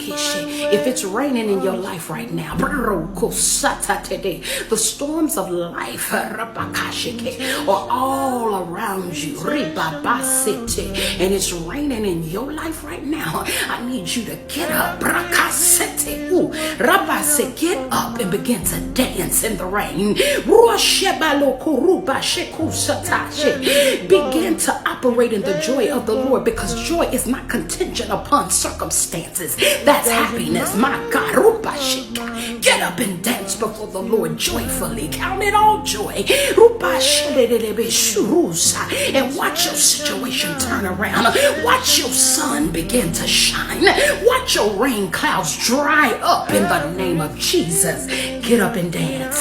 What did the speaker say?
If it's raining in your life right now, the storms of life are all around you, and it's raining in your life right now, I need you to get up. Get up and begin to dance in the rain. Begin to operate in the joy of the Lord, because joy is not contingent upon circumstances. That's happiness. My God. Get up and dance before the Lord joyfully. Count it all joy. And watch your situation turn around. Watch your sun begin to shine. Watch your rain clouds dry up in the name of Jesus. Get up and dance.